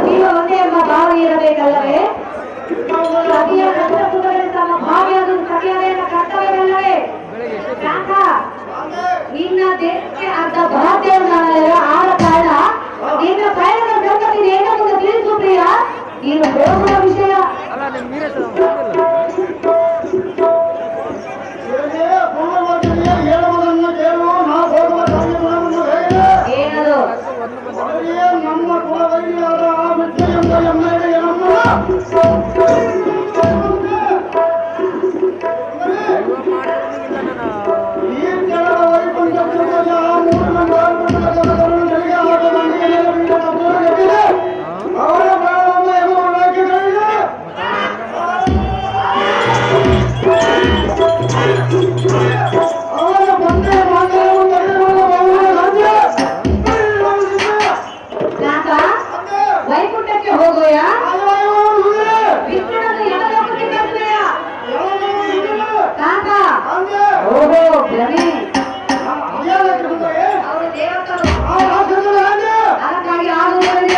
ನೀವು ಒಂದೇ ಎಂಬ ಭಾವನೆ ಇರಬೇಕಲ್ಲವೇ? ಸತಿಯ ರಕ್ತಪುಟದಲ್ಲಿ ತಮ್ಮ ಭಾವಿಯಾದ ಸತಿಯದೇನ ಕರ್ತವ್ಯವಲ್ಲವೇ? ನಿನ್ನ ದೇಶಕ್ಕೆ ಅರ್ಧ ಭಾರತೀಯ ಆದ ಕಾರಣ ನಿನ್ನ ಪ್ರಯಾಣದ ಸಂಗತಿ ಏನೋ ಮುಂದೆ ತಿಳಿಸು ಪ್ರಿಯ. ನೀನು ಹೋಗುವ ವಿಷಯ ಏನದು? ನಮ್ಮ ಕುಲವರಿಯಾದ ವೈಕುಂಠಕ್ಕೆ ಹೋಗೋಯ ಓಹೋ ಭ್ರಮೆ. ಅವರು ದೇವತರು ಅದಕ್ಕಾಗಿ ಆಗುವುದರಲ್ಲಿ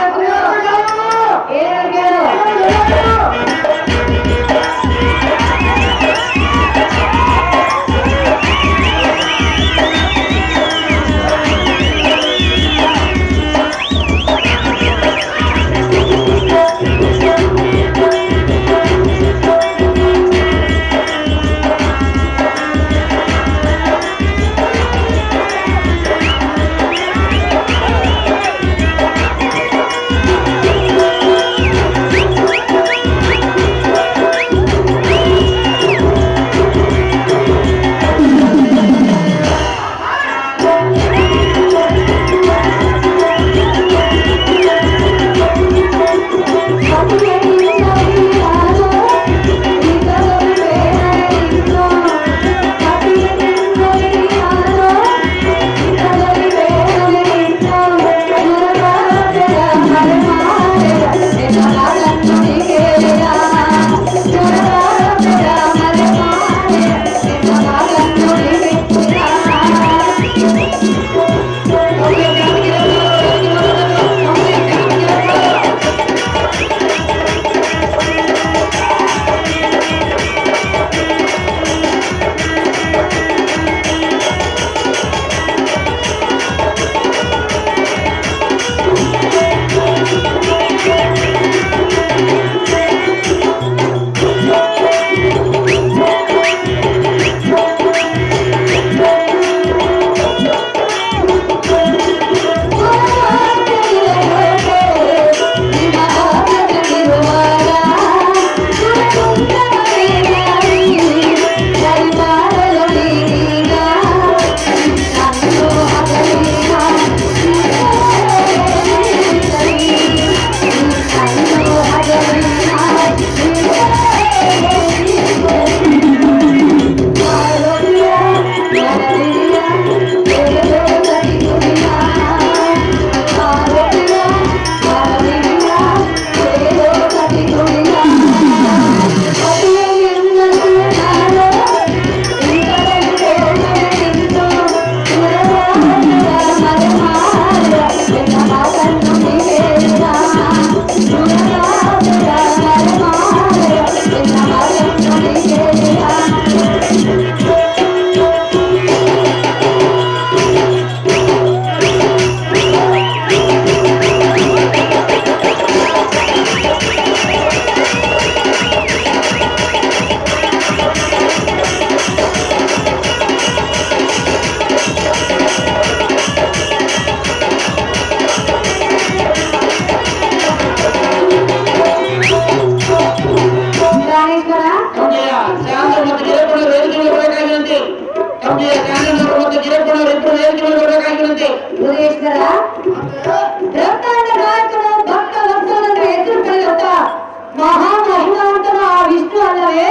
ಮಹಾಮಹಿಮಾಂತನ ಆ ವಿಷ್ಣು ಅಲ್ಲವೇ?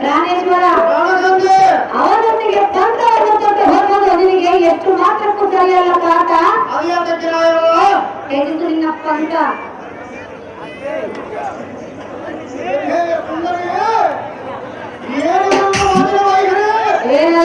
ಪ್ರಾಣೇಶ್ವರ ಅವನೊಂದಿಗೆ ಪಂಥವನ್ನು ತೊಟ್ಟು ಹೋಗೋದು ನಿನಗೆ ಎಷ್ಟು ಮಾತ್ರಕ್ಕೂ ಸರಿಯಲ್ಲ ಕಾಟ. ಎದುರು ನಿನ್ನ ಪಂಥ ಏನೋ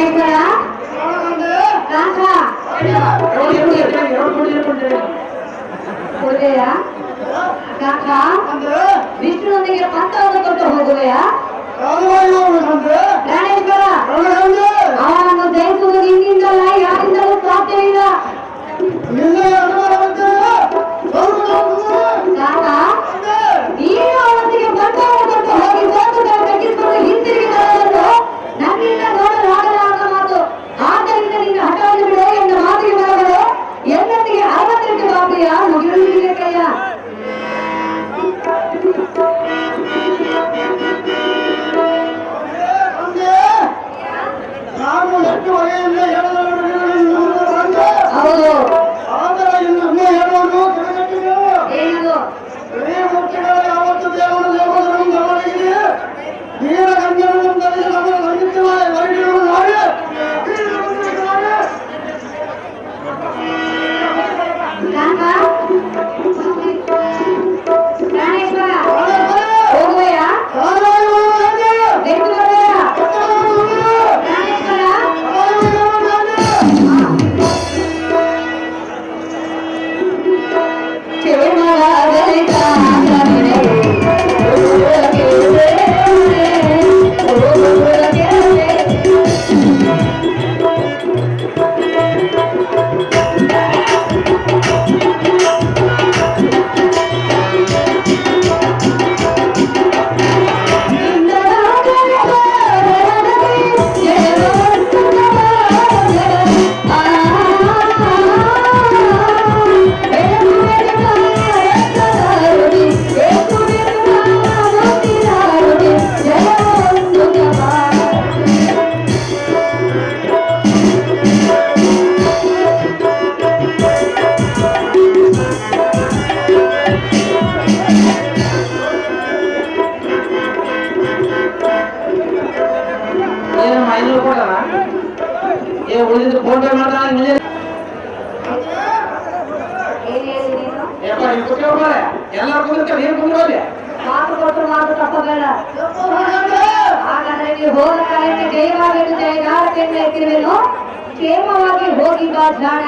ಪ್ರಾಣೇಶ್ವರ ಕಾಕ ಕೊಡುವೆಯ ಕಾಕ ವಿಷ್ಣುವೊಂದಿಗೆ ಪಂಥವನ್ನು ಕೊಟ್ಟು ಹೋಗುವೆಯ ಪ್ರಾಣೇಶ್ವರ ಅವನನ್ನು ಜಯಿಸುವುದು ನಿನ್ನಿಂದಲ್ಲ ಯಾರಿಂದಲೂ ಸಾಧ್ಯವಿಲ್ಲ ಕಾಕ ನೀನು ಅವನಿಗೆ ಪಂಥವನ್ನು ಕೊಟ್ಟು ಹೋಗಿ ಸೋತುಗಳ ಕಟ್ಟಿಸಿಕೊಂಡು ಹಿಂತಿರುಗಿ ಬರುವುದು ನನ್ನಿಂದ ನೋಡಲು ಆಗಲಾರದ ಮಾತು ಆದ್ದರಿಂದ ನಿನ್ನ ಹಠವನ್ನು ಬಿಡು ಎನ್ನ ಮಾತಿಗೆ ಬರಗಳು ಎಲ್ಲೊಂದಿಗೆ 68 ಬಾಬೆಯ ಮುಗಿಯುವುದಿಲ್ಲ ಕೈಯ ನಾನು ಎಷ್ಟು ಬಗೆಯಿಂದ ಹೌದು ಆದರೆ ಇನ್ನೊಮ್ಮೆ ಹೇಳುವುದು ಏನದು ಶ್ರೀಮೂರ್ತಿಗಳ ಯಾವತ್ತು ದೇವರ ದೇವರಿಗೆ ವೀರಗಂಧರ್ವಂತರಿಗೆ ನಮ್ಮ ಸಂಗೀತವಾದ ವೈದ್ಯರು ನಾವೇ ಪ್ರಾಣೇಶ್ವರ ಹೋಗುವೆಯಾ ಬೇಕು ಬರುವೆಯಾ ಪ್ರಾಣೇಶ್ವರ ಕ್ಷೇಮವಾಗಲಿ ಕಾಂಗನೆ ಉಳಿದಿದ್ದು ಫೋನ್ ಪೇ ಮಾಡ್ತಾನೆ ಮುಂಜಾನೆ ಎಲ್ಲರೂ ಕುಂದಿರ್ತಾರೆ ನೀರು ಕುಂದಿರೋದೆ ಮಾತು ಕೊಟ್ಟು ಮಾತು ತಪ್ಪಬೇಡ ಹಾಗಾದ್ರೆ ನೀವು ಹೋದ ಕಾಲಕ್ಕೆ ಜಯವಾಗಲು ಜಯಗಾರತೆಯಿಂದ ಎತ್ತಿರುವೆನು ಕ್ಷೇಮವಾಗಿ ಹೋಗಿ ಬಾ ಜಾಣ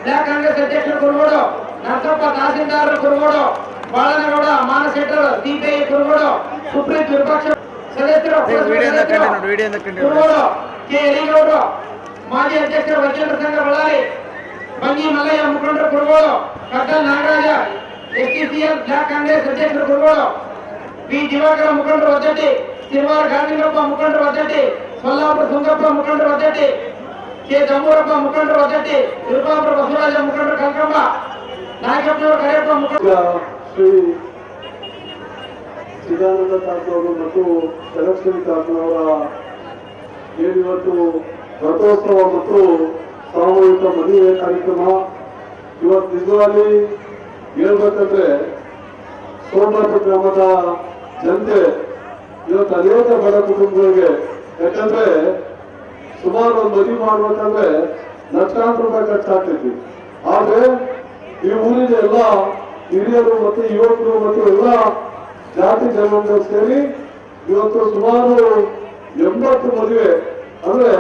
ಬ್ಲಾಕ್ ಕಾಂಗ್ರೆಸ್ ಅಧ್ಯಕ್ಷರು ಕುರುಗೋಡು, ನರಸಪ್ಪ ತಹಸೀಲ್ದಾರರು ಕುರುಗೋಡು, ಬಾಳನಗೌಡ ಮಾನಸೇಟರ್ ಸಿಪಿಐ ಕುರುಗೋಡು, ಸುಪ್ರೀಂ ವಿಪಕ್ಷ ಸದಸ್ಯರು ಕುರುಗೋಡು, ಕೆ ಎಲಿಗೌಡರು ಮಾಜಿ ಅಧ್ಯಕ್ಷರು ವಕೀಲರ ಸಂಘ ಬಳ್ಳಾರಿ, ಬಂಗಿ ಮಲ್ಲಯ್ಯ ಮುಖಂಡರು ಕುರುಗೋಡು, ಕಟ್ಟಲ್ ನಾಗರಾಜ ಎಸ್ಟಿಸಿಎಲ್ ಬ್ಲಾಕ್ ಕಾಂಗ್ರೆಸ್ ಅಧ್ಯಕ್ಷರು ಕುರುಗೋಡು, ಪಿ ದಿವಾಕರ ಮುಖಂಡರು ಒದ್ದಟ್ಟಿ, ಸಿರಿವಾರ ಗಾಂಧಿಗಪ್ಪ ಮುಖಂಡರು ಒದ್ದಟ್ಟಿ, ಸೊಲ್ಲಾಪುರ ಸುಂಗಪ್ಪ ಮುಖಂಡರು ಒದ್ದಟ್ಟಿ, ಕೆ ದಮ್ಮೂರಪ್ಪ ಮುಖಂಡರು ಒದ್ದಟ್ಟಿ, ತಿರುಪಾಪುರ ಬಸವರಾಜ ಮುಖಂಡರು ಕನಕಮ್ಮ, ನಾಯಕಪ್ಪನವರು ಕರೆಯಪ್ಪ ಮುಖಂಡರು ಶ್ರೀ ಚಿದಾನಂದ ತಾತವರು ಮತ್ತು ಜಲಕ್ಷ್ಮಿ ತಾತನವರ ಏನಿವತ್ತು ರಥೋತ್ಸವ ಮತ್ತು ಸಾಮೂಹಿಕ ಮದುವೆ ಕಾರ್ಯಕ್ರಮ ಇವತ್ತು ನಿಜವಾಗಿ ಹೇಳ್ಬೇಕಂದ್ರೆ ಸೋಮನಾಥ ಗ್ರಾಮದ ಜನತೆ ಇವತ್ತು ಅನೇಕ ಬಡ ಕುಟುಂಬಗಳಿಗೆ ಯಾಕಂದ್ರೆ ಸುಮಾರು ಒಂದು ಮದುವೆ ಮಾಡ್ಬೇಕಂದ್ರೆ ಲಕ್ಷಾಂತರ ರೂಪಾಯಿ ಖರ್ಚಾಗ್ತೈತಿ. ಆದ್ರೆ ಈ ಊರಿನ ಎಲ್ಲ ಹಿರಿಯರು ಮತ್ತು ಯುವಕರು ಮತ್ತು ಎಲ್ಲ ಜಾತಿ ಜನಾಂಗ ಸೇರಿ ಇವತ್ತು ಸುಮಾರು 80 ಮದುವೆ ಅಂದ್ರೆ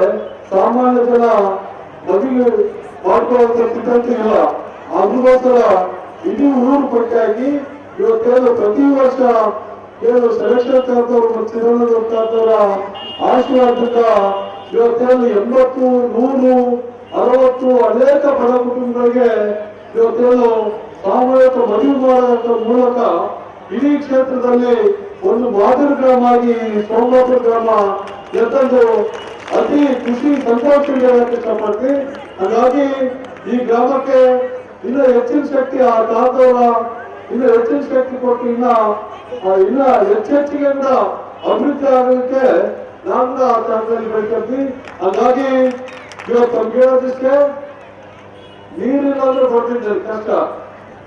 ಸಾಮಾನ್ಯ ಜನ ಮದುವೆ ಮಾಡ್ಕೊಳ್ಳುವಂತ ಸ್ಥಿತಿ ಇಲ್ಲ. ಅದಕ್ಕೋಸ್ಕರ ಇಡೀ ಊರು ಪಟ್ಟಿಯಾಗಿ ಇವತ್ತೇನು ಪ್ರತಿ ವರ್ಷ ಏನು ಸೆಲೆಕ್ಷನ್ ತಾತವರು ಮತ್ತು ಚಿದಾನಂದ ತಾತವರ ಆಶೀರ್ವಾದದಿಂದ ಇವತ್ತೇನು 80, 100, 60 ಅನೇಕ ಬಡ ಕುಟುಂಬಗಳಿಗೆ ಇವತ್ತೇನು ಸಾಮೂಹಿಕ ಮದುವೆ ಮಾಡೋದ್ರ ಮೂಲಕ ಇಡೀ ಕ್ಷೇತ್ರದಲ್ಲಿ ಒಂದು ಮಾದರಿ ಗ್ರಾಮ ಆಗಿ ಸೋಮನಾಥ ಗ್ರಾಮ ಎತ್ತಂದು ಅತಿ ಖುಷಿ ಸಂತೋಷ ಹೇಳಕ್ಕೆ ಇಷ್ಟಪಡ್ತೀನಿ. ಹಾಗಾಗಿ ಈ ಗ್ರಾಮಕ್ಕೆ ಇನ್ನ ಹೆಚ್ಚಿನ ಶಕ್ತಿ ಆ ತಾತವರ ಇನ್ನು ಹೆಚ್ಚಿನ ಶಕ್ತಿ ಕೊಟ್ಟು ಇನ್ನ ಹೆಚ್ಚೆಚ್ಚಿಗೆ ಅಭಿವೃದ್ಧಿ ಆಗಲಿಕ್ಕೆ ನಾನು ಆ ತಾತದಲ್ಲಿ ಬೇಡ್ಕೊಳ್ತೀನಿ. ಹಾಗಾಗಿ ಇವತ್ತು ನಮ್ಗೆ ಹೇಳೋದಿಷ್ಟೇ, ನೀರಿಲ್ಲ ಅಂದ್ರೆ ಬರ್ತಿದ್ದಾರೆ ಕಷ್ಟ,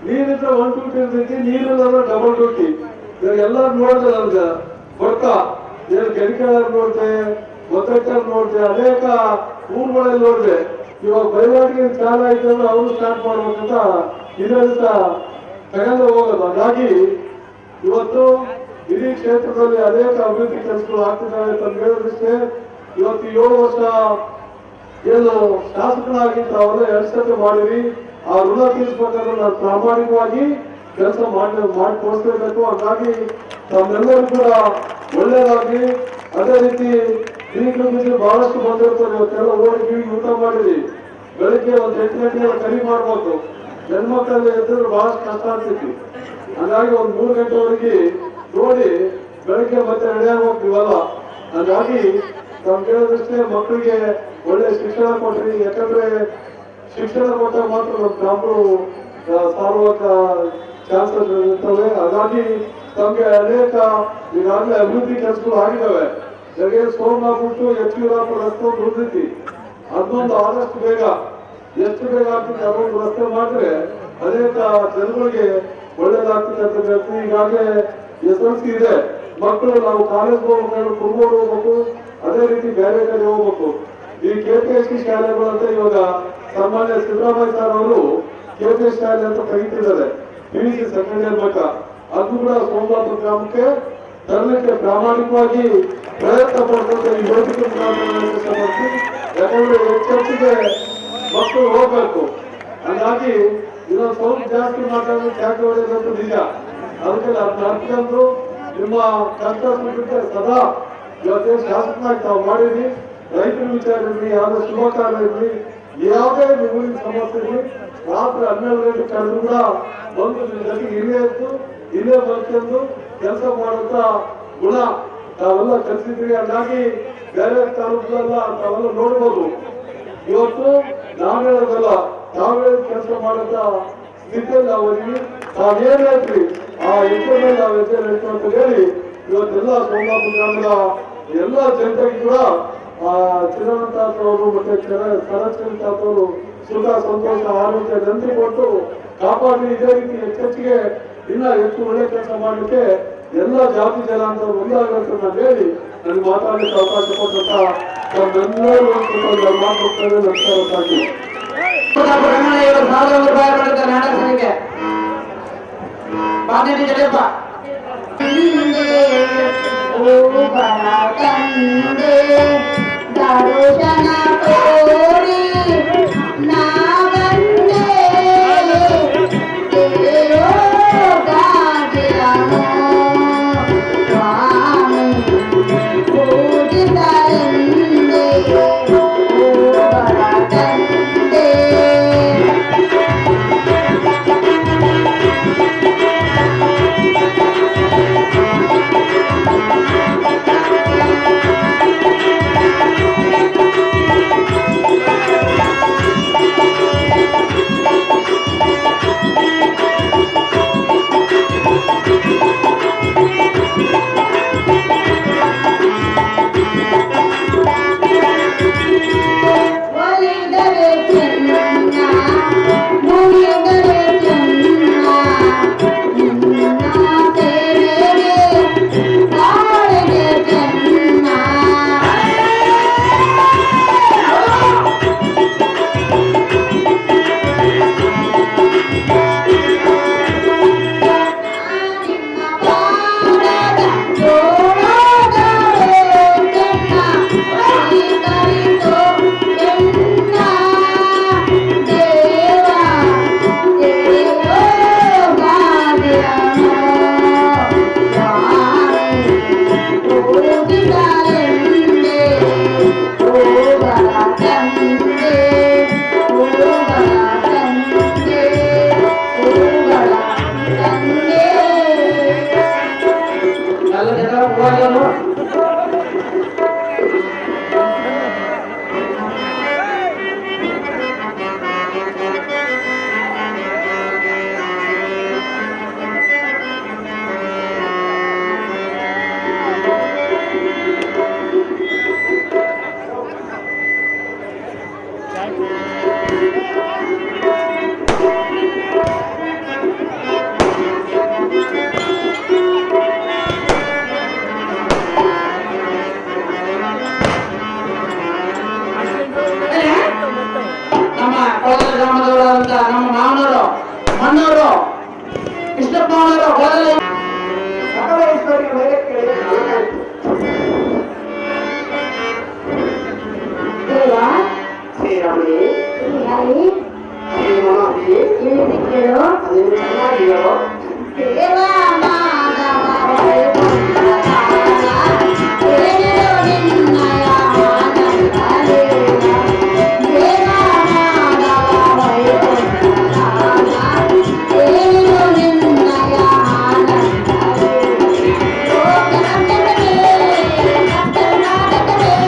ನೀರಿದ್ರೆ 1 ಡ್ಯೂಟಿ ಇರ್ತೈತಿ, ನೀರಿಲ್ಲ ಅಂದ್ರೆ ಡಬಲ್ ಡ್ಯೂಟಿ. ಇವಾಗ ಎಲ್ಲರೂ ನೋಡಿದೆ ನನ್ಗೆ ಬರ್ತಾ ಏನು ಕೆರಿಕೆಳರ್ ನೋಡಿದೆ, ಗೊತ್ತಟ್ಟರ್ ನೋಡಿದೆ, ಅನೇಕ ಊರುಗಳಲ್ಲಿ ನೋಡಿದೆ. ಇವಾಗ ಬಯಲಾಟಿಗೆ ಕಾಲ ಆಯ್ತು ಅಂದ್ರೆ ಅವರು ಸ್ಟಾರ್ಟ್ ಮಾಡ್ಬೇಕಂತ ಇದರಿಂದ ತಗೊಂಡು ಹೋಗೋದು. ಹಾಗಾಗಿ ಇವತ್ತು ಇಡೀ ಕ್ಷೇತ್ರದಲ್ಲಿ ಅನೇಕ ಅಭಿವೃದ್ಧಿ ಕೆಲಸಗಳು ಆಗ್ತಿದ್ದಾವೆ. ತಮ್ಗೆ ಹೇಳೋದಿಷ್ಟೇ, ಇವತ್ತು 7 ವರ್ಷ ಏನು ಶಾಸಕನಾಗಿ ತಾವೆಲ್ಲ 2 ಸತಿ ಮಾಡಿರಿ. ಆ ಋಣ ತೀರಿಸಬೇಕಾದ್ರೆ ನಾನು ಪ್ರಾಮಾಣಿಕವಾಗಿ ಕೆಲಸ ಮಾಡಿ ತೋರಿಸಲೇಬೇಕು. ಹಾಗಾಗಿ ತಮ್ಮೆಲ್ಲರೂ ಕೂಡ ಒಳ್ಳೇದಾಗಿ, ಅದೇ ರೀತಿ ಈಗಲೂ ಬಹಳಷ್ಟು ಬಂದಿರ್ತಾರೆ. ಇವತ್ತೆಲ್ಲ ಓಡಿ ಊಟ ಮಾಡಿರಿ. ಬೆಳಿಗ್ಗೆ 1 8 ಗಂಟೆಗೆಲ್ಲ ಕರಿ ಮಾಡ್ಬೇಕು. ಹೆಣ್ಮಕ್ಳಲ್ಲಿ ಎದ್ದರೆ ಬಹಳಷ್ಟು ಕಷ್ಟ ಆಗ್ತೈತಿ. ಹಾಗಾಗಿ 1 3 ಗಂಟೆವರೆಗೆ ನೋಡಿ ಬೆಳಿಗ್ಗೆ ಮತ್ತೆ ರೆಡಿ ಆಗ್ಬೇಕಿವಲ್ಲ. ಹಾಗಾಗಿ ನಮ್ಗೆ ಹೇಳೋದಷ್ಟೇ, ಮಕ್ಕಳಿಗೆ ಒಳ್ಳೆ ಶಿಕ್ಷಣ ಕೊಟ್ರಿ. ಯಾಕಂದ್ರೆ ಶಿಕ್ಷಣ ಕೊಟ್ಟಾಗ ಮಾತ್ರ ನಮ್ಮ ಗ್ರಾಮಗಳು ಸಾರ್ವಕ ಚಾನ್ಸಸ್ ಇರ್ತವೆ. ಹಾಗಾಗಿ ತಮ್ಗೆ ಅನೇಕ ಈಗಾಗಲೇ ಅಭಿವೃದ್ಧಿ ಕೆಲಸಗಳು ಆಗಿದ್ದಾವೆ. ಜಗೆ ಸೋಮನಾಥ್ ಎಚ್ಚಿರಾಪುರ ರಸ್ತೆ ಉಳಿದೈತಿ. ಅದೊಂದು ಆದಷ್ಟು ಬೇಗ, ಎಷ್ಟು ಬೇಗ ಆಗ್ತದೆ ಅದೊಂದು ರಸ್ತೆ ಮಾಡಿದ್ರೆ ಅನೇಕ ಜನಗಳಿಗೆ ಒಳ್ಳೇದಾಗ್ತದೆ ಅಂತ ಹೇಳ್ತೀವಿ. ಈಗಾಗಲೇ SLC ಇದೆ. ಮಕ್ಕಳು ನಾವು ಕಾಲೇಜ್ ಹೋಗ್ಬೇಕು, ಕುರುಗೋಡು ಹೋಗ್ಬೇಕು, ಅದೇ ರೀತಿ ಬೇರೆ ಕಡೆ ಹೋಗ್ಬೇಕು. ಈ KPSC ಶಾಲೆಗಳು ಅಂತ ಇವಾಗ ಸಾಮಾನ್ಯ ಸಿದ್ದರಾಮಯ್ಯ ಸರ್ ಅವರು KPSC ಶಾಲೆ ಅಂತ ತೆಗಿತಿದ್ದಾರೆ. PUC ಸೆಕೆಂಡ್ ಇಯರ್ ಮಟ್ಟ ಅದು ಕೂಡ ಸೋಮನಾಥ ಗ್ರಾಮಕ್ಕೆ ತರಲಿಕ್ಕೆ ಪ್ರಾಮಾಣಿಕವಾಗಿ ಪ್ರಯತ್ನ ಪಡ್ಕೊಂಡು ಈ ವೇದಿಕೆ ಮಾಡ್ತೀವಿ. ಯಾಕಂದ್ರೆ ಹೆಚ್ಚೆಚ್ಚಿಗೆ ಮಕ್ಕಳು ಹೋಗ್ಬೇಕು. ಹಾಗಾಗಿ ಇನ್ನೊಂದು ಸ್ವಲ್ಪ ಜಾಸ್ತಿ ಮಾತಾಡೋದು ತ್ಯಾಗ ಹೊಡೆಯೋದಂತೂ ನಿಜ. ಅದಕ್ಕೆ ಅರ್ಥಂದು ನಿಮ್ಮ ಕಷ್ಟ ಸುಖಕ್ಕೆ ಸದಾ ಇವತ್ತೇ ಶಾಸಕನಾಗಿ ತಾವು ಮಾಡಿದ್ರಿ. ರೈತರ ವಿಚಾರ ಇರಲಿ, ಯಾವುದೇ ಶುಭ ಕಾರ್ಯ ಇರಲಿ, ಯಾವುದೇ ಊರಿನ ಸಮಸ್ಯೆ ಇರಲಿ, ರಾತ್ರಿ 12 ಗಂಟೆ ಕಳೆದು ಕೂಡ ಬಂದು ನಿಮ್ಮ ಜೊತೆಗೆ ಇಲ್ಲೇ ಇತ್ತು, ಇಲ್ಲೇ ಬಂದು ಕೆಲಸ ಮಾಡುವಂತ ಗುಣ ತಾವೆಲ್ಲ ಕಲಿಸಿದ್ರಿ. ಹಾಗಾಗಿ ಬೇರೆ ತಾಲೂಕುಗಳೆಲ್ಲ ತಾವೆಲ್ಲ ನೋಡ್ಬೋದು. ಇವತ್ತು ನಾವು ಹೇಳೋದಲ್ಲ, ತಾವು ಹೇಳಿದ ಕೆಲಸ ಮಾಡುವಂತ ಸ್ಥಿತಿಯಲ್ಲಿ ನಾವು ಇದೀವಿ. ತಾವೇನ್ ಹೇಳ್ತೀವಿ ಆ ಹೆಸರು ಮೇಲೆ ನಾವು ಹೆಜ್ಜೆ ಹೇಳ್ತೀವಿ ಅಂತ ಹೇಳಿ ಇವತ್ತೆಲ್ಲ ಸೋಮನಾಥ ಗ್ರಾಮದ ಎಲ್ಲ ಜನತೆಗೆ ಕೂಡ ಚಿರಂತಾತ್ ಅವರು ಮತ್ತೆ ಸರಚರಿತಾತ್ ಅವರು ಸುಖ ಸಂತೋಷ ಆರೋಗ್ಯ ನಂದಿ ಕೊಟ್ಟು ಕಾಪಾಡಿ ಇದೇ ರೀತಿ ಹೆಚ್ಚೆಚ್ಚಿಗೆ ಇನ್ನ ಹೆಚ್ಚು ಒಳ್ಳೆ ಕೆಲಸ ಮಾಡಲಿಕ್ಕೆ ಎಲ್ಲ ಜಾತಿ ಜನಾಂಗದವರು ಒಂದಾಗಂತ ನಾನು ಹೇಳಿ ನನಗೆ ಮಾತಾಡಲಿಕ್ಕೆ ಅವಕಾಶ ಕೊಟ್ಟಂತ ನಮ್ಮೆಲ್ಲರೂ ಮಾತಾಡ್ತಾರೆ. ನಮಸ್ಕಾರ. ಸಾಕಿ 1000 ರೂಪಾಯಿ ಮಾಡಿದ್ದಾರೆ ನಾಟಕಕ್ಕೆ. ಬಾಂಧವ್ಯ ಜಡೆಯಪ್ಪ ದರ್ಶನ ತೋರಿ ನಾಗಂಡೆ ದೇವಗಾದಿರನು ಸ್ವಾಮಿ ಪೂಜಿತರೆಂದೇ ತಂದೆ. ಆಗಿರ್ತಕ್ಕಂಥ ನಮ್ಮ ಮಾವನವರು ಮಣ್ಣವರು ಕೃಷ್ಣಪ್ಪ ಅವರ ಹೋದಲ್ಲ ಸಕಲ ಈಶ್ವರಿಯ ಮೇಲೆ ಕೇಳಿ ದೇವಾ ಶ್ರೀರಾಮಿ ಹರಿ ಶ್ರೀಮಣಿ ಹೇಳಿದ ಕೇಳು ಅದನ್ನು ಚೆನ್ನಾಗಿ ಹೇಳು. ದೇವಾ ಮಾಧವ ವೈಕುಂಠ ಕೇಳು ನಿನ್ನಯ ಆನಂದಲೇ. ದೇವಾ ಮಾಧವ ವೈಕುಂಠ ಕೇಳು ನಿನ್ನಯ ಆನಂದಲೇ. ಲೋಕನಂದನೇ ಕರ್ತನಾಗತನೇ.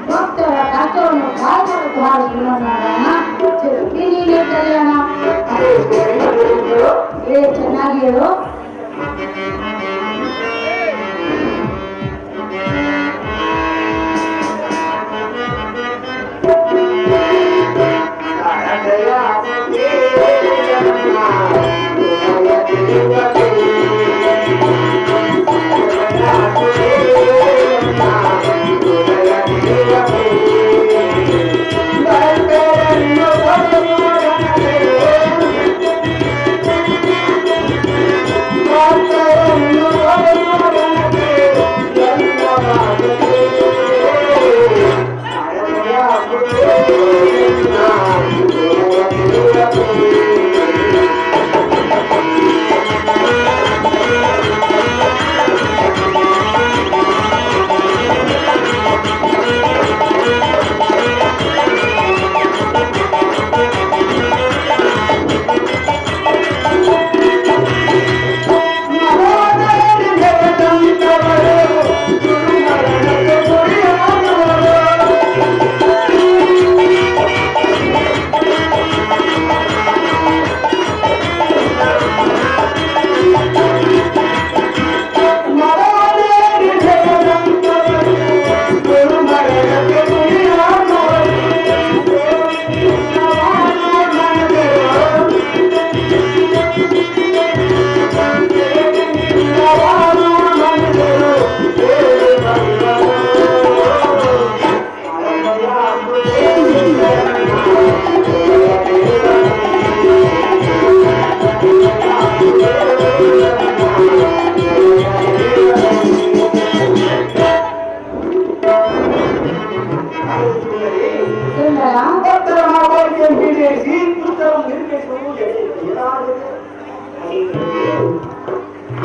ಭಕ್ತರ ಕಷ್ಟವನ್ನು ಕಾಯ್ದುಕೊಂಡು ಚೆನ್ನಾಗಿ ಹೇಳು.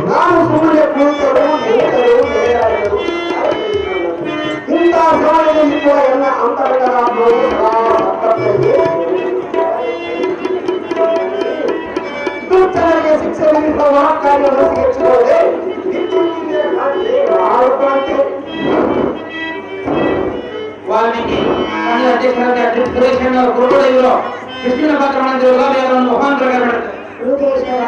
ನಾನು ಸುಮ್ಮನೆ ಕೂತರು ನಿಂತರು ನಡೆದಾಡರು ಸಮಾಜದಲ್ಲಿರುವ ಎಲ್ಲ ಅಂತರಗಳಾದವು ದುಷ್ಟರಿಗೆ ಶಿಕ್ಷೆ ನೀಡುವ ಮಹತ್ಕಾರ್ಯ ಮನಸ್ಸಿಗೆ ಹೆಚ್ಚಿಕೊಳ್ಳದೆ ವಾಲ್ಮೀಕಿ ಸಂಘದ ಅಧ್ಯಕ್ಷರಾದ ಸುರೇಶಣ್ಣ ಅವರು ಗುರುಗಳು ಇವರು ಕೃಷ್ಣನ ಪಾತ್ರ ಮಾಡಿದ್ರು ಅವರನ್ನು ಮಹಾನ್ ಪ್ರಕಾರ ಮಾಡುತ್ತಾರೆ. ರುದ್ರೇಶ್ವರ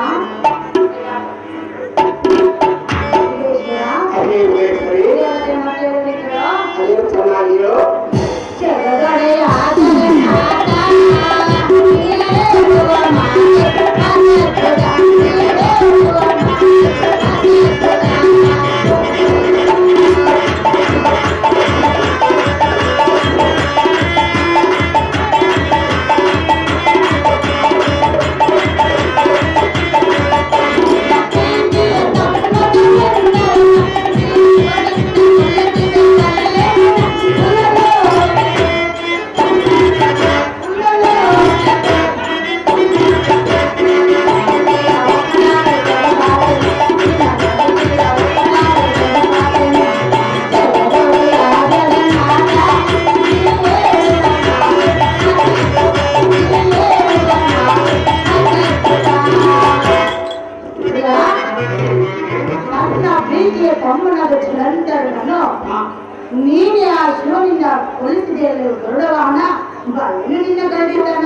ಅದೇ ಉಮೇಶ್ವರಿ ಅದೇ ಚೆನ್ನಾಗಿರೋ ಜಗದೊಡೆಯ ನೀನೇ ಆ ಶಿವನಿಂದ ಕೊಲಿಸಿದೆಯಲ್ಲಿ ಗರುಡವಾಹನ ಬಲ್ಲು ನಿನ್ನ ಗರುಡಿದ್ದಾನ.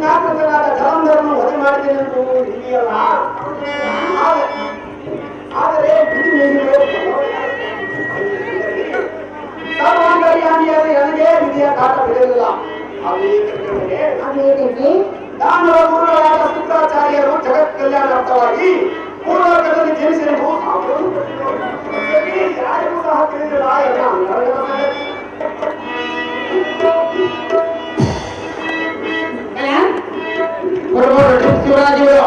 ನಾಟಕಗಳಾದ ಜಲಂಧರನ್ನು ವಧೆ ಮಾಡಿದೆನೆಂದು ಇದೆಯಲ್ಲ. ಆದರೆ ಬುದ್ಧಿ ಕಾಟ ಬಿಡಲಿಲ್ಲ. ಅದೇನೆಂದರೆ ಅದೇನಕ್ಕೆ ದಾನವ ಗುರುಗಳಾದ ಶುಕ್ರಾಚಾರ್ಯರು ಜಗತ್ ಕಲ್ಯಾಣಾರ್ಥವಾಗಿ ಭೂಲೋಕದಲ್ಲಿ ಜನಿಸಿರುವುದು ಯಾರಿಗೂ ಸಹ ತಿಳಿದಿಲ್ಲ ಎನ್ನ ಅಂಗರಗದ ಸಂಗತಿ. ಶಿವರಾಜರು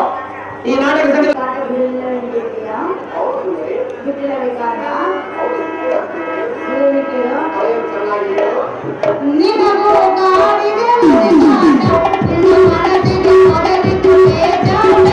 ಈ ನಾಟಕ ಸಂಗೀತ ಕಾಟ ಬಿಡಲಿಲ್ಲ ಹೌದು ಸುಂದರಿ, ಬಿಟ್ಟಿರಬೇಕಾದ ಹೌದು ಹೇಳಿಕೆಯು ಚೆನ್ನಾಗಿರೋ ನಿನಗೂ ಕಾಡಿದೆ ಕಾಟ ನಿನ್ನ ಮನಸ್ಸಿಗೆ ಮೊದಲಿತು ಬೇಜಾಟ.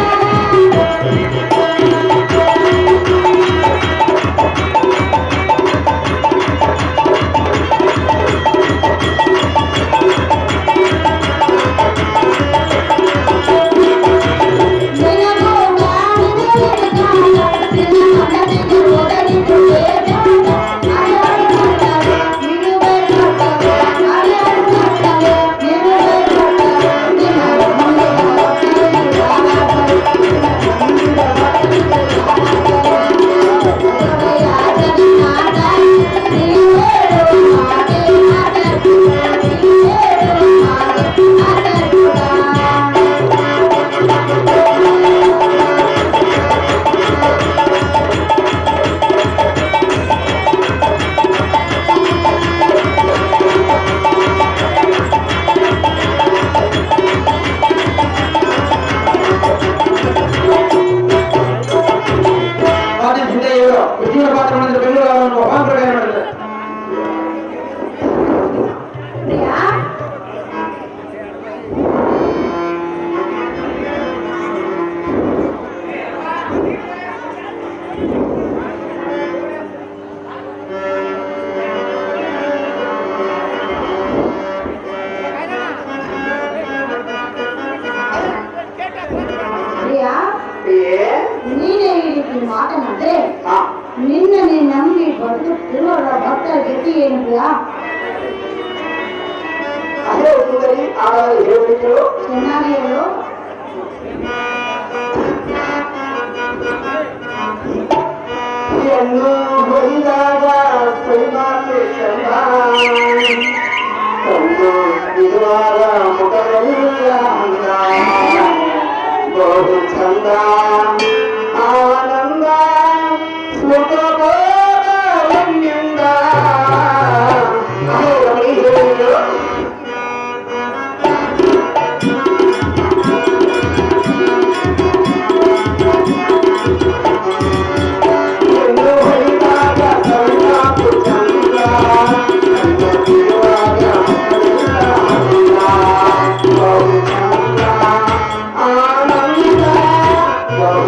ವಿಜಯ ಪಾತ್ರ ಮಾಡಿದ್ರೆ ಬೆಂಗಳೂರು ಅವರನ್ನು ಒಬ್ಬಾಂತರ ಮಾಡಿದ್ದಾರೆ. ಪ್ರಿಯಾ ಪ್ರಿಯಾ ಪ್ರಿಯೆ, ನೀನೇ ಈ ರೀತಿ ಮಾತನಾಡಿದ್ರೆ ಹಾ, ನಿನ್ನನ್ನೇ ನಂಬಿ ಬದುಕುತ್ತಿರುವವರ ಭಕ್ತರ ಗತಿ ಏನು ಪ್ರಿಯಾ? ಅದೇ ಸುಂದರಿ ಹಾಗಾದರೆ ಹೇಳಲಿಕ್ಕಳು ಚೆನ್ನಾಗಿ ಹೇಳು. ಎಂದು ಹೊಂದಾಗ ಸೈಮಾತೆ ಚಂದ ತಂದು ಇರುವಾಗ ಮುಖದಲ್ಲಿ ಅಂದ ಬಹು ಚಂದ ಆನಂದ ಸುಖಭೋಗವೆಂದ. ಅದೇ ರಮಣಿ ಹೇಳಿದ್ರು. ಎಂದು ಹೊಂದಾಗ ಸೈಮಾತೆ ಚಂದ ತಂದು ಇರುವಾಗ ಮುಖದಲ್ಲಿ ಅಂದ ಬಹು ಚಂದ ಆನಂದ ಬಹು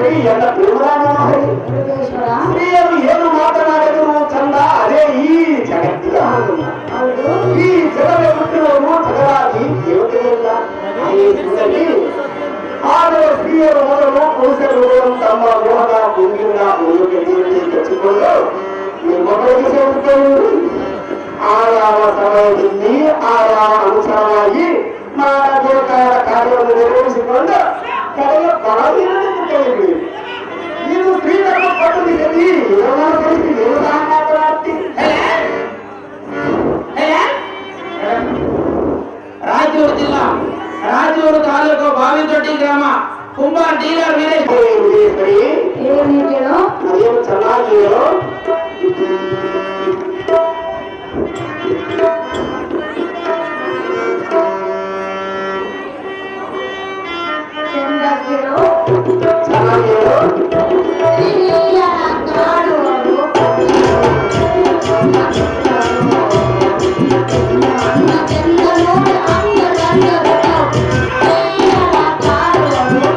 ಕೈ ಎಲ್ಲ ಪ್ರೇಮರಾಮ ಹರಿ. ಮುರುಡೇಶ್ವರ ಸ್ತ್ರೀಯರು ಏನು ಮಾತನಾಡಿದ್ರು ಚಂದ, ಅದೇ ಈ ಜಗತ್ತಿನ ಆಗಮ. ಹೌದು. ಈ ಜಗದ ಹುಟ್ಟಿನವರು ಜಗದಾಗಿ ದೇವತೆಗಳಿಲ್ಲ. ಈ ಸುಂದರಿ ಆದರೆ ಸ್ತ್ರೀಯರು ಮೊದಲು ಪುರುಷರು ತಮ್ಮ ಮೋಹದ ಗುಂಗಿನ ಉಳುಗೆಯಲ್ಲಿ ಕಚ್ಚಿಕೊಂಡು ಮಕ್ಕಳಿಗೆ ಸೇರುತ್ತೇವೆ. ಆಯಾಮ ಸಮಯದಲ್ಲಿ ಆಯಾಮ ಅನುಸಾರವಾಗಿ ಮಾಡಬೇಕಾದ ಕಾರ್ಯವನ್ನು ನಿರ್ವಹಿಸಿಕೊಂಡು ಕಡೆಗೆ ಬಾಗಿಲನ್ನು ಕೈಬಿಡಿ. ಇದು ಸ್ತ್ರೀಧರ್ಮ ಪದ್ಧತಿಯಲ್ಲಿ ರಾಯಚೂರು ಜಿಲ್ಲಾ ರಾಯಚೂರು ತಾಲೂಕು ಬಾವಿದೊಡ್ಡಿ ಗ್ರಾಮ ಕುಂಬಾರ್ ಡೀಲರ್ ವೀರೇಶ್. ಏನು ಕೇಳು ಅದೇನು ಚೆನ್ನಾಗಿಯೋ ಚಂದ ಕೇಳು ಚೆನ್ನಾಗಿಯೋ ಸ್ತ್ರೀಯ ಕಾಡುವರು ಅಂದ ಚಂದ ನೋಡಿ ಅಂದ ಚಂದಗಳು ಸ್ತ್ರೀಯ ಕಾಡುವರು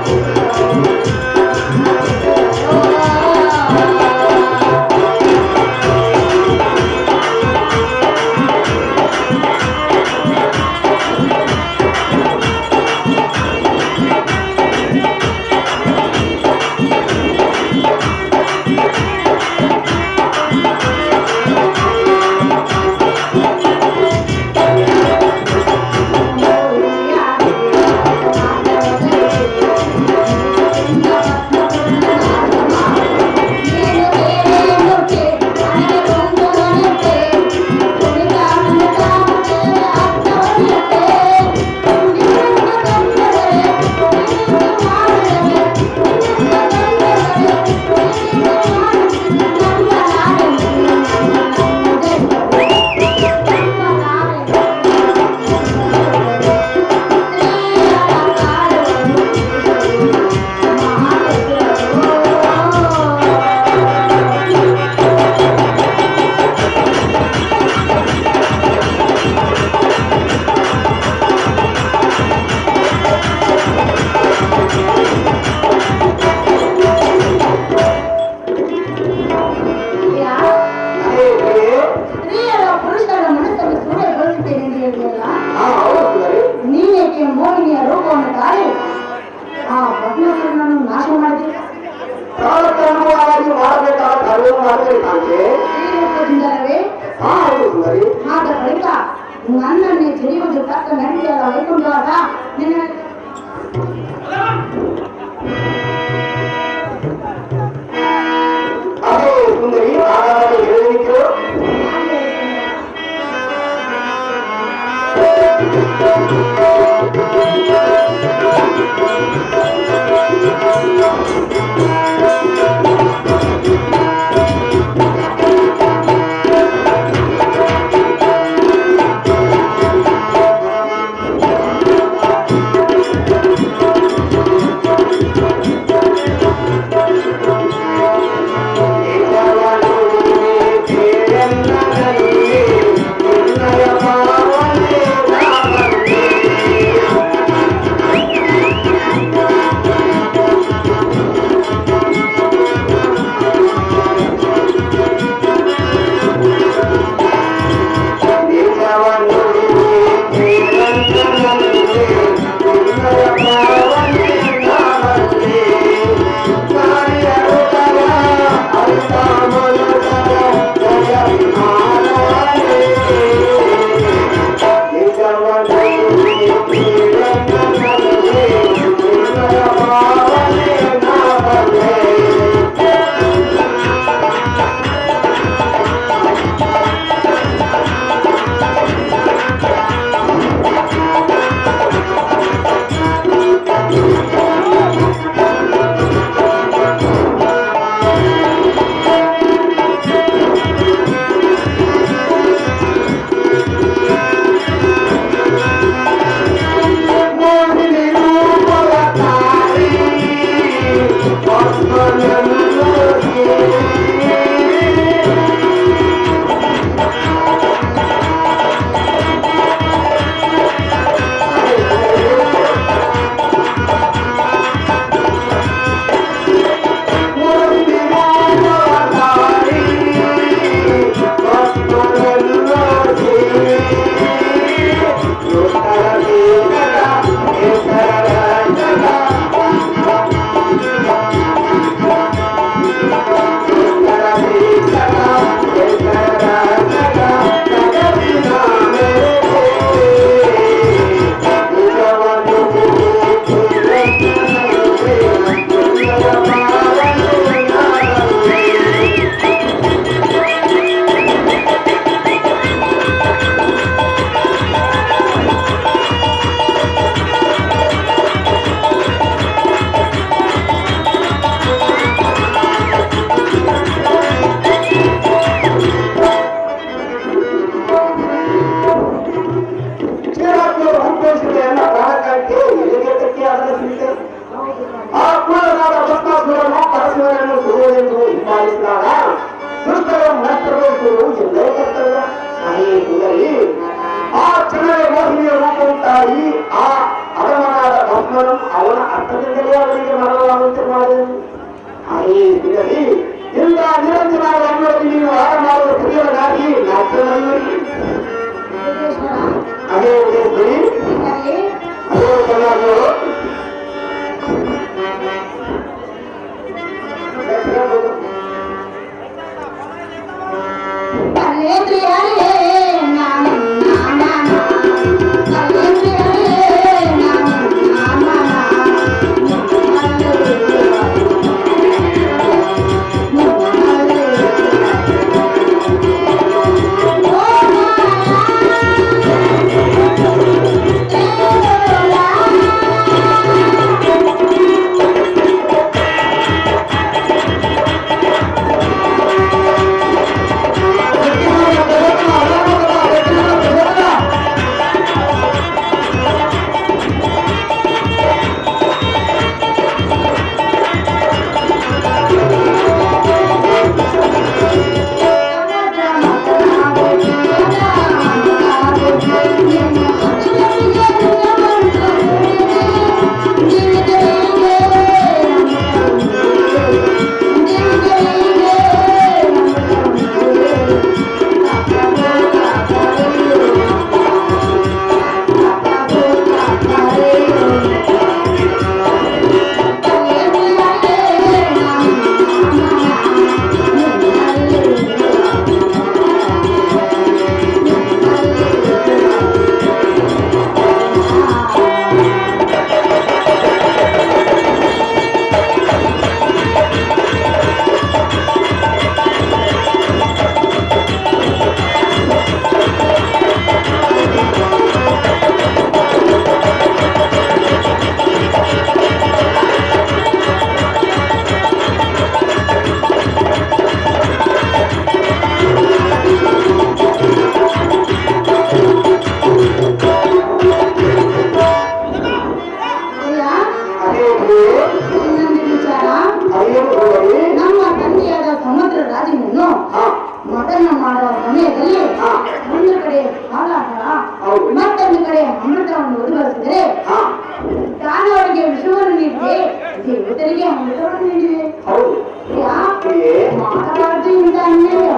ಅವನ ಅರ್ಥದಿಂದಲೇ ಅವರಿಗೆ ಮರಣವಾಗುವಂತೆ ಮಾಡಿದನು. ಅದೇ ಇಂದ ನಿರಂಜನಾದ ಅಂಗಡಿ ನೀವು ಹಾರ ಮಾಡುವ ಕ್ರಿಯೆಗಳಾಗಿ ನಾಟ್ಯದಲ್ಲಿ ಅದೇ ಉದ್ದೇಶಿಸಿ ಅದೇ ಚೆನ್ನಾಗಿ ನಮ್ಮ ತಂದೆಯಾದ ಸಮುದ್ರ ರಾಜನನ್ನು ಮತನ ಮಾಡುವ ಸಮಯದಲ್ಲಿ ಒಂದು ಕಡೆ ಹಾಲಾಟ ಮತ್ತೊಂದು ಕಡೆ ಅಮೃತವನ್ನು ಒದಗಿಸಿದರೆ ದಾನವರಿಗೆ ವಿಷವನ್ನು ನೀಡಿದೆ, ದೇವತೆರಿಗೆ ಅಮೃತವನ್ನು ನೀಡಿದೆ. ಮಾತನಾಡದು ಇಂಥ ಅನ್ಯಾಯ.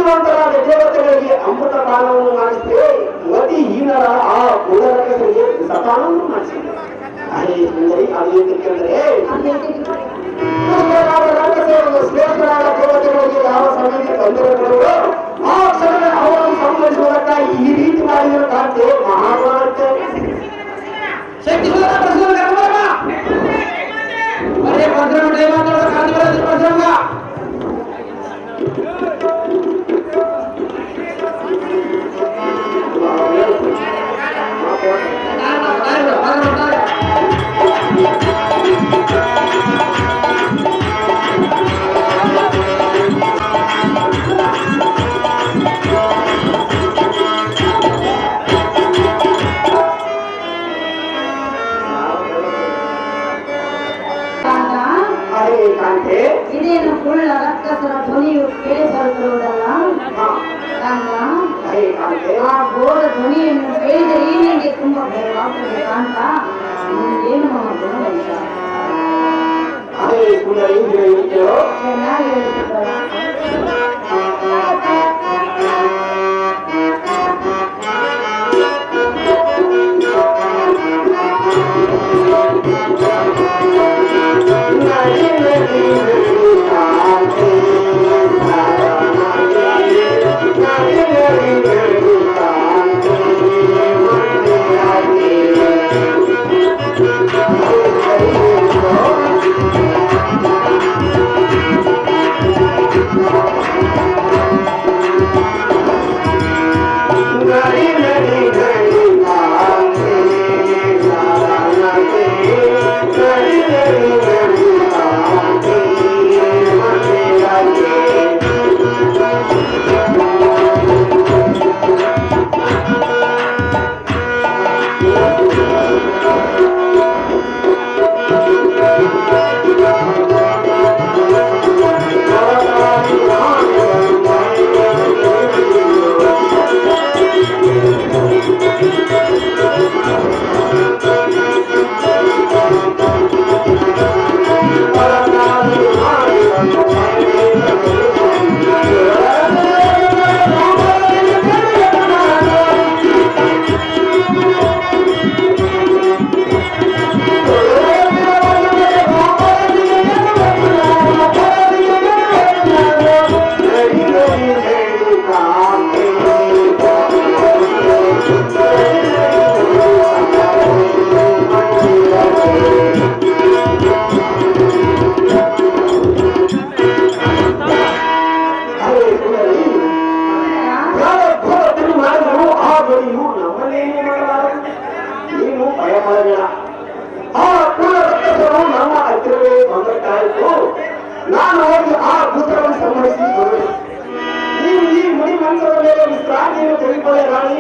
ಬುದ್ಧಿವಂತರಾದ ದೇವತೆಗಳಿಗೆ ಅಮೃತ ಪಾನವನ್ನು ಮಾಡಿಸಿದೆ, ಮತಿಹೀನರ ಆ ಕುಲರಕರಿಗೆ ಸಪಾನವನ್ನು ಮಾಡಿಸಿದೆ. ಅದೇ ಸುಂದರಿ, ಅದೇ ತಿಳ್ಕೊಂಡ್ರೆ ಶ್ರೇಷ್ಠರಾದ ದೇವತೆಗಳಿಗೆ ಯಾವ ಸಮಯಕ್ಕೆ ತೊಂದರೆ ಬರುವುದೋ ಆ ಕ್ಷಣವೇ ಅವರನ್ನು ಸಂಹರಿಸುವುದಕ್ಕಾಗಿ ಈ ರೀತಿ ಮಾಡಿದ ಕಾಂತೆ ಮಹಾಭಾರತ. ಶಕ್ತಿ ಇದೇನು ಕುಳ್ಳ ರಕ್ಕಸರ ಧ್ವನಿಯು ಕೇಳಿ ಬರುತ್ತಿರುವುದಲ್ಲ ಆ ಘೋರ ಧ್ವನಿಯನ್ನು ಕೇಳಿದರೆ ಏನಿಗೆ ತುಂಬಾ ಭಯವಾಗುತ್ತದೆ ಕಾಂತ. ಏನು ನಮ್ಮ ಗುಣವಂತ ಚೆನ್ನಾಗಿ ಹೇಳ್ತಿದ್ದಲ್ಲ. ನಾನು ಹೋಗಿ ಆ ಪುತ್ರವನ್ನು ಸಂಹರಿಸಿ ಬರುವೆ. ನೀವು ಈ ಮುಡಿ ಮಂಚದ ಮೇಲೆ ವಿಶ್ರಾಂತಿಯನ್ನು ತೆಗೆದುಕೊಳ್ಳೆ ರಾಣಿ.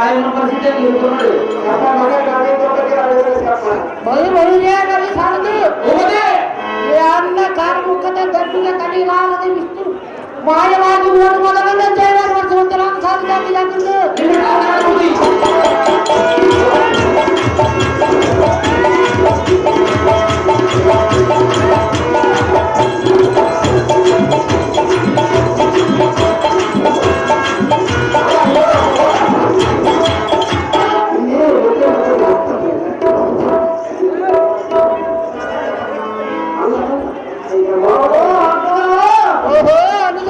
ಸಾಯುವ ಪರಿಸ್ಥಿತಿಯಲ್ಲಿ ಇರುತ್ತೆ ನೋಡಿ. ಅಪ್ಪ ಮಗ ಗಾಡಿ ತೋಟಕ್ಕೆ ಅಲ್ಲಿಂದ ಸ್ಟಾಪ್ ಮಾಡ. ಬಳಿ ಸಾಲದು ಹೋಗದೆ ಅನ್ನ ಕಾರ್ಮುಖತೆ ಗಟ್ಟಿಗೆ ಕಲಿಲಾರದೆ ವಿಷ್ಣು ಮಾಯವಾಗಿ ಓಡು ಮೊದಲನೇ ಜೈನ ವರ್ಷವಂತರಾದ ಸಾಧಿಸಿದ ನಿನ್ನ ಕಾರಣ ಬುದ್ಧಿ. ಓಹೋ ಅನುಜ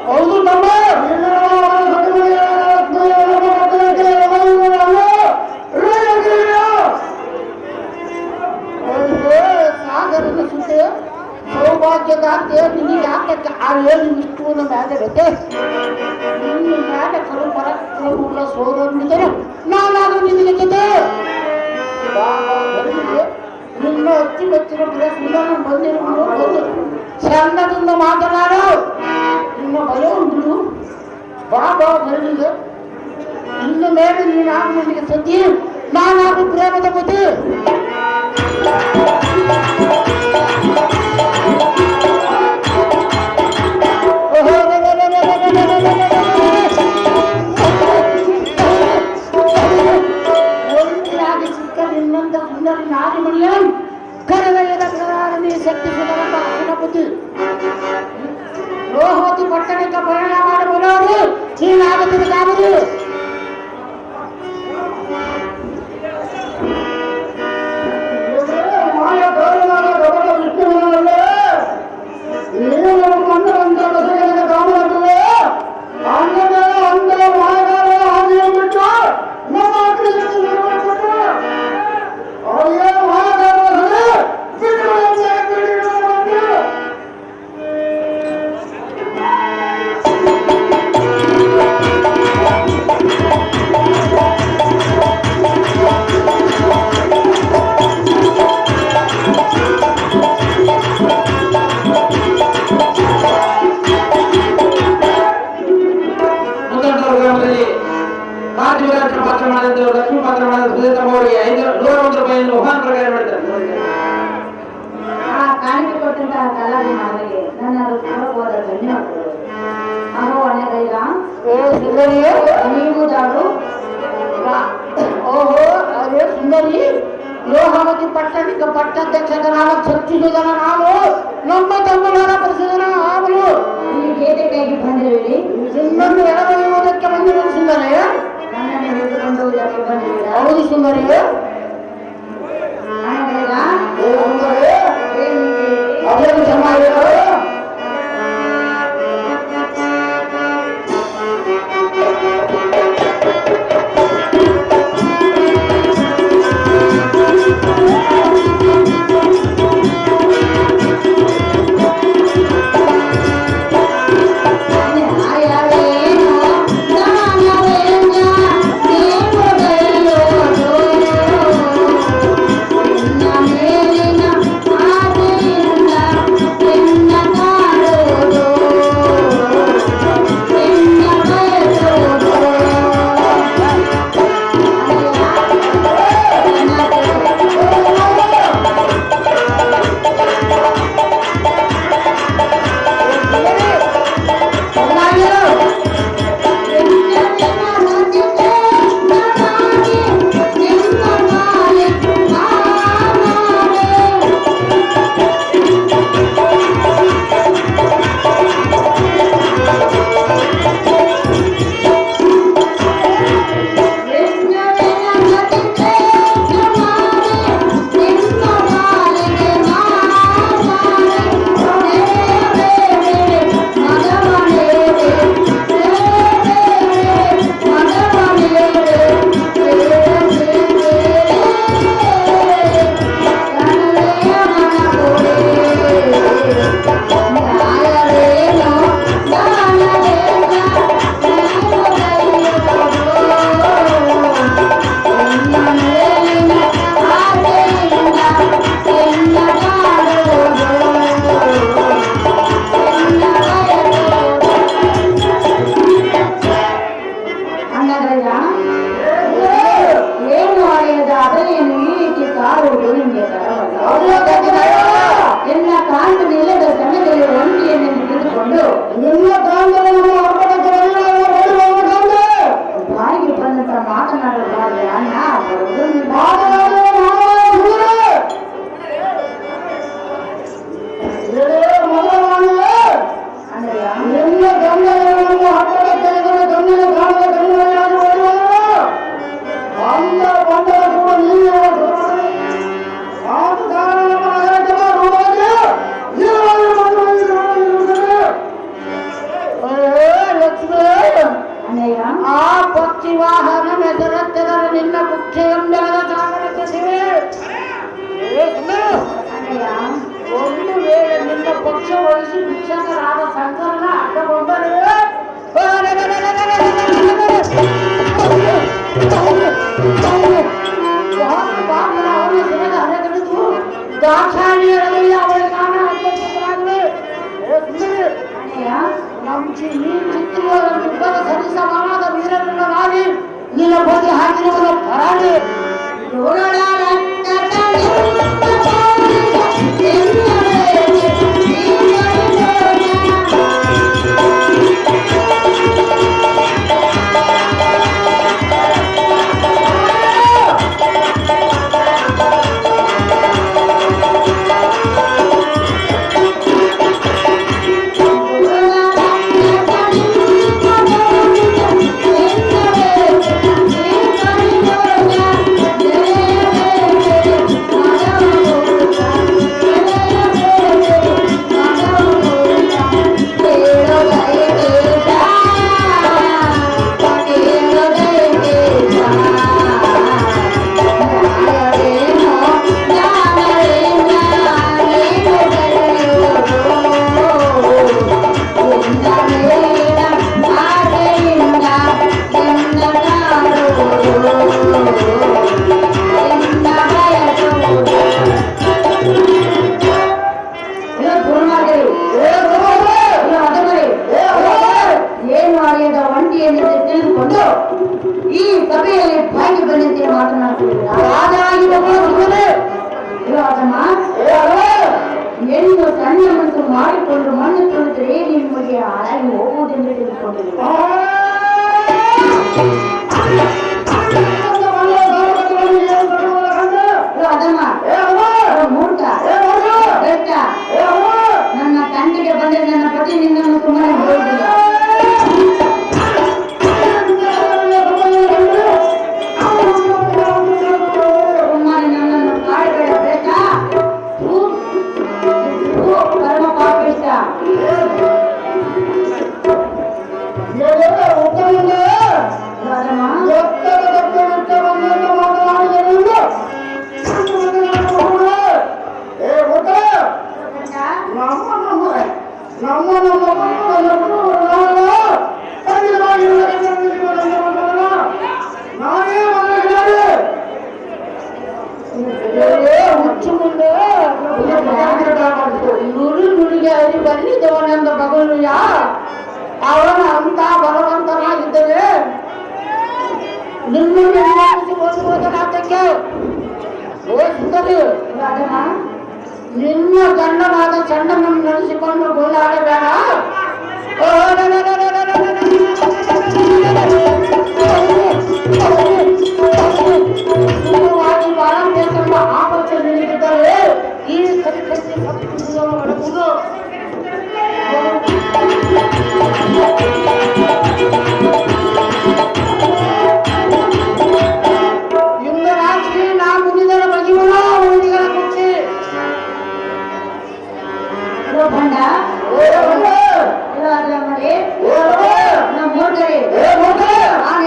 ಹೌದು ತಮ್ಮ ಸಾಗರದ ಸುದ್ದಿ ಸೌಭಾಗ್ಯದಾಂತೆ ನಿನಗೆ ಯಾಕೆ ಆ ಏನು ವಿಷ್ಣುವಿನ ಮ್ಯಾಲೆ ಗತೆ ನಿನ್ನ ಮ್ಯಾಲೆ ಕರು ಪರಕ್ರಮಗಳ ಸೋದರಿದ್ದರು ನಾನಾದ್ರೂ ನಿನಗೆ ಜೊತೆ ನಿನ್ನ ಅಚ್ಚುಮೆಚ್ಚಿನ ಸುಂದರ ಬಂದಿರುವುದು ಚಂದದಿಂದ ಮಾತನಾಡು ನಿನ್ನ ಭಯ ಉಂಟು ಬಾಬಾ ಬರಲಿದೆ ಇನ್ನು ಮೇಲೆ ನೀನಾಗ ನಿನಗೆ ಸತಿ ನಾನಾದ್ರೂ ಪ್ರೇಮದ ಬುದ್ಧಿ ಒಂಟಿಯಾಗಿ ಸಿಕ್ಕ ನಿನ್ನಂತ ಸುಂದರಿ ನಾರಿಮಣಿಯ ಕರವಯ್ಯದ ಪ್ರಧಾನಿ ಶಕ್ತಿ ಸುಧರಪ್ಪ ಅನ್ನ ಬುದ್ಧಿ ಲೋಹವತಿ ಪಟ್ಟಣಕ್ಕೆ ಪ್ರಯಾಣ ಮಾಡಬಹುದು ನೀನಾಗುತ್ತದೆ ಕಾಮರು ಮಾಯ ಗೌರವದ ಗೌರವ ವಿಷ್ಣುವಿನಲ್ಲೇ ನೀನು ಕಂಡು ಬಂದ ಬಸವನ ಕಾಮರಲ್ಲೇ ಅಂಗದ ಅಂದ ಮಾಯಗಾರ ಹಾದಿಯ ಬಿಟ್ಟು ನಮ್ಮ ಆಕೃತಿಯನ್ನು ನಿರ್ವಹಿಸಿಕೊಂಡು ಅವರಿಗೆ ಮಾಯಗಾರರೇ ಬಿಡುವಂತೆ ಬಿಡಿರುವಂತೆ ಮುದ್ದನೂರು ಗ್ರಾಮದಲ್ಲಿ ಕಾರ್ತಿವರಾತ್ರಿ ಪಾತ್ರ ಮಾಡಿದ ಲಕ್ಷ್ಮೀ ಪಾತ್ರ ಮಾಡಿದ ಸುಧೀತಮ್ಮ ಅವರಿಗೆ 501 ರೂಪಾಯಿಯನ್ನು ಮಹಾನ್ ಪ್ರಕಾರ ಮಾಡ್ತಾರೆ. ಆ ಕಾಣಿಕೆ ಕೊಟ್ಟಂತಹ ಕಲಾವಿ ಮಾರಿಗೆ ನನ್ನ ಹೃತ್ಪೂರ್ವಕವಾದ ಧನ್ಯವಾದಗಳು. ಅಹೋ ಅಣ್ಣಗೈಲ ನೀವು ಜಾಡು ಓಹೋ ಅದೇ ಸುಂದರಿ ಲೋಹವತಿ ಪಟ್ಟಣಕ್ಕೆ ಪಟ್ಟಾಧ್ಯಕ್ಷರಾದ ಚರ್ಚಿಸಿದನ ನಾನು ನಮ್ಮ ತಮ್ಮನಾದ ಪರಿಸಿದನ ಅವನು ಈ ಗೇದೆಗಾಗಿ ಬಂದಿರುವಿರಿ ನಿನ್ನನ್ನು ಎಳವಯುವುದಕ್ಕೆ ಬಂದಿರುವ ಸುಂದರಿ ನನ್ನನ್ನು ಹಿಡಿದುಕೊಂಡು ಯಾಕೆ ಬಂದಿದ್ದೀರಾ ಹೌದು ಸುಂದರಿ ಅಣ್ಣಗೈಲ ಅದೇನು ಚೆನ್ನಾಗಿರೋ ಮೇಲಿನ ಆದಿಯಿಂದ ವಾಹನ ಹೆಸರತ್ತದರೆ ನಿನ್ನ ಕುಕ್ಷೆಯೊಂದೆಲದ ಸಾಗರಕ್ಕೆ ಸಿವೆ. ಒಂದು ವೇಳೆ ನಿನ್ನ ಪಕ್ಷ ವಹಿಸಿ ಶಿಕ್ಷಕರಾದ ಶಂಕರನ ಅಡ್ಡಗೊಂಡರೆ ಅವನ ಸಿಗದ ಹರೆಗಣಿತು ದಾಕ್ಷಾಣಿಯರಲ್ಲಿ ಅವಳ ಕಾರಣ ಚಿತ್ರದ ಸರಿಸಮಾನದ ವೀರರನ್ನು ನಾಡಿ ನಿನ್ನ ಬಗ್ಗೆ ಹಾಕಿರುವುದ ಪರಾಣಿ ತಿಳಿದುಕೊಂಡು ಈ ಸಭೆಯಲ್ಲಿ ಭಾಗಿ ಬಂದಂತೆ ಹೆಣ್ಣು ಸಣ್ಣ ಮನಸ್ಸು ಮಾಡಿಕೊಂಡು ಮಣ್ಣು ತೊಳೆದರೆ ನಿಮಗೆ ಹಾಳಾಗಿ ಹೋಗುವುದೆಂದು ತಿಳಿದುಕೊಂಡಿಲ್ಲ. ಮೂರ್ಖ ನನ್ನ ತಂದೆಗೆ ಬಂದರೆ ನನ್ನ ಪತಿ ನಿನ್ನನ್ನು ಸುಮ್ಮನೆ ಹೋಗುವುದಿಲ್ಲ. ಬಂದಿದ್ದವನೆಂದ ಮಗನುಯ ಅವನ ಅಂತ ಬಲವಂತನಾಗಿದ್ದರೆ ನಿನ್ನ ಗಂಡನಾದ ಚಂಡನನ್ನು ನಡೆಸಿಕೊಂಡು ಗೋಳಾಡಬೇಡ. ಬಾಳಬೇಕೆಂಬ ಆಪತ್ತು ನೀಡಿದ್ದರೆ ಈ ಕಲಿಕಟ್ಟಿ ಮಾಡಬಹುದು. ಇಂದು ರಾತ್ರಿ ನಾ ಮುಗಿದರ ಮಗಿವನ ಹುಡುಗಿಗಳ ಕುಚ್ಚಿ ಭಂಡ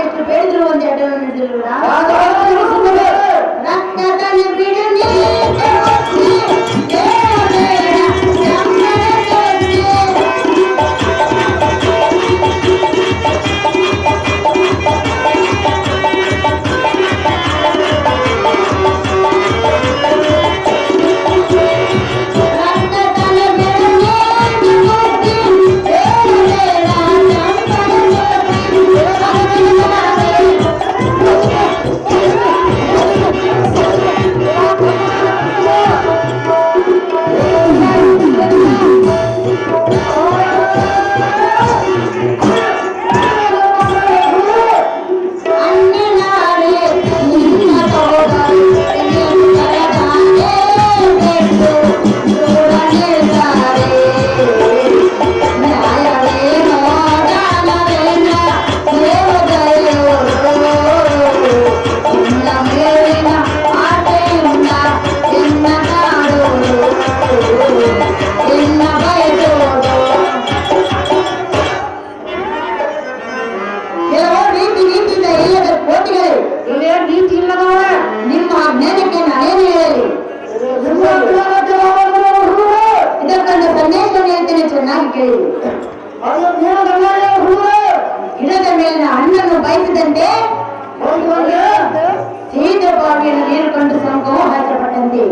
ಎಷ್ಟು ಬೇಡಿದ್ರು ಒಂದು ಎರಡು ರಕ್ತದಲ್ಲಿ ಬಿಡಲಿ ಚೆನ್ನಾಗಿ ಕೇಳಿದೆ. ಅದು ನೀನು ನನ್ನಾಗೆ ಹುಡುಗ ಗಿಡದ ಮೇಲಿನ ಹಣ್ಣನ್ನು ಬಯಸಿದಂತೆ ಸೀತೆ ಬಾವಿಯನ್ನು ನೀರು ಕಂಡು ಸಂಕವು ಹಾಕಲ್ಪಟ್ಟಂತೆ.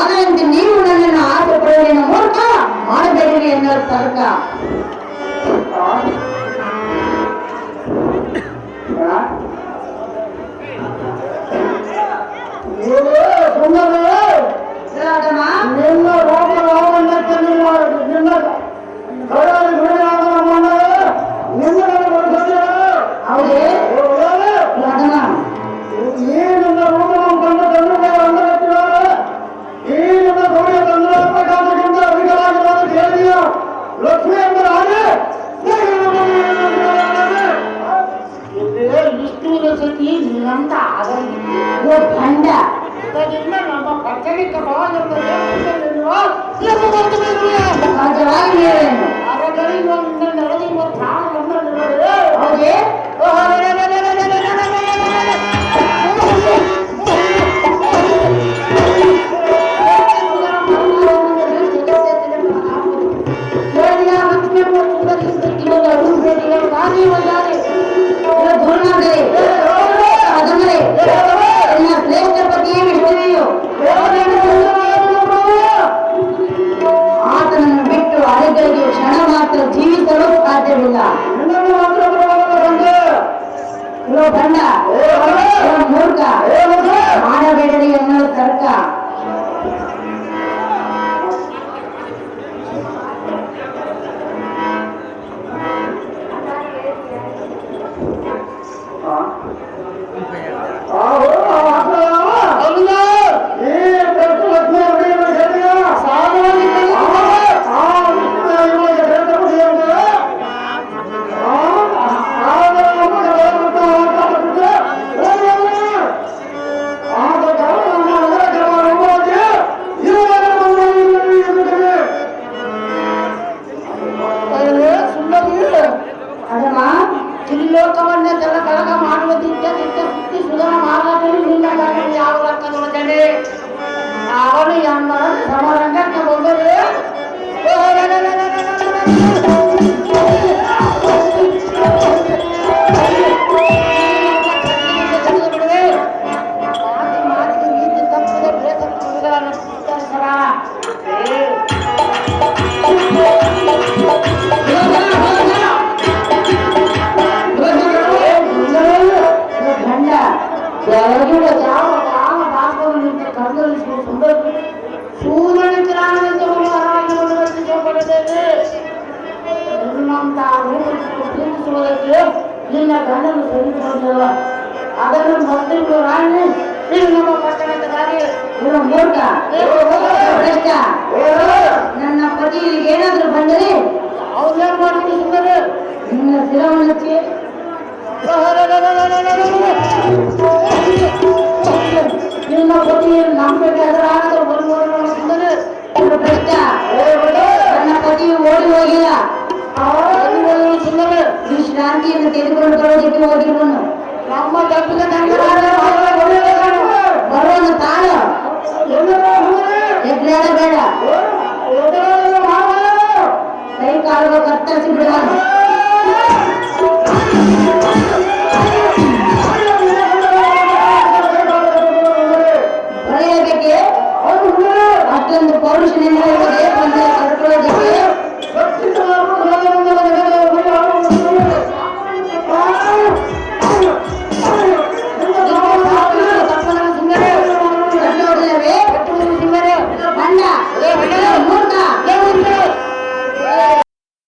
ಅದರಂತೆ ನೀವು ನನ್ನನ್ನು ಆಸೆ ಪಡುವಿನ ಮೂರ್ಖ ಮಾಡಬೇಡಿರಿ ಎನ್ನುವ ತರ್ಕ. ನಿನ್ನ ರೋಗ ರೋಗಕ್ಕೆ ನಿನ್ನ ನಿನ್ನ ಕೈಯಲ್ಲಿ ಹೌದೇ ರಾಧಮ್ಮ? ಈ ನಿನ್ನ ರೂಪವನ್ನು ಕಂಡು ತಂದು ಈ ನಿನ್ನ ಗೌರಿಯ ತಂದಿರಬೇಕಾದಕ್ಕಿಂತ ಅಧಿಕವಾಗಿರುವುದು ಕೇಳಿದೆಯಾ? ಲಕ್ಷ್ಮಿ ಎಂದರೆ ಹಾಗೆ ಇಷ್ಟು ಸತಿ ನಿನ್ನಂತ ಓ ಗಂಡ, ನಮ್ಮ ಪಟ್ಟಣಕ್ಕೆ ಸಹಜವಾಗಿ ಹೇಳೇನು? ಹೌದೇ? ಶ್ರೇಷ್ಠ ಪತಿಯೇ ವಿಷ್ಣುವೆಯು ಆತನನ್ನು ಬಿಟ್ಟು ಅಲೆಗಳಿಗೆ ಕ್ಷಣ ಮಾತ್ರ ಜೀವಿಸಲು ಸಾಧ್ಯವಿಲ್ಲ. ಇರೋ ಗಂಡ, ಇರೋ ಮೂರ್ಖ, ಮಾಡಬೇಡರಿ ಎನ್ನುವ ತರ್ಕ. ಲೋಕವನ್ನೇ ಕಳಕ ಮಾಡುವ ದಿಟ್ಟ ಸುತ್ತಿ ಸುಧನ ಮಾರ್ಗದಲ್ಲಿ ನಿನ್ನ ಗಂಡನು ಯಾವ ಲೆಕ್ಕದೊಳಗಡೆ ಅವನು ಎಂಬ ಸಮರಂಗಕ್ಕೆ ಬಂದರೆ ನಿನ್ನ ಗಂಡನು ಸರಿಸಿಕೊಂಡಿಲ್ಲ ಅದನ್ನು ಮೊದಲು ರಾಣಿ ನಮ್ಮ ಪಟ್ಟಣದ ದಾರಿ ಮೂರ್ಖ, ಭ್ರಷ್ಟ. ನನ್ನ ಪತಿ ಇಲ್ಲಿಗೆ ಏನಾದ್ರೂ ಬಂದರೆ ಅವ್ರೇನ್ ಮಾಡ್ತೀನಿ ಸುಮ್ಮನೆ ನಿನ್ನ ಶಿರವನ್ನು ನಿನ್ನ ಪತಿ ನಂಬಿಕೆ ಅದರಾದರೂ ಬರುವುದು ಸುಮ್ಮನೆ ಭ್ರಷ್ಟ. ನನ್ನ ಪತಿಯು ಓಡಿ ಹೋಗಿಲ್ಲ, ಸುಮ್ಮನೆ ವಿಶ್ರಾಂತಿಯನ್ನು ತೆಗೆದುಕೊಂಡು ಬರೋದಕ್ಕೆ ಹೋಗಿರುವನು. ನಮ್ಮ ತಪ್ಪಿಗೆ ಬರುವನು ತಾಳ ಎಗ್ರಾಡ ಬೇಡ, ಕೈ ಕಾಲುಗಳು ಕತ್ತರಿಸಿ ಬಿಡುವನು.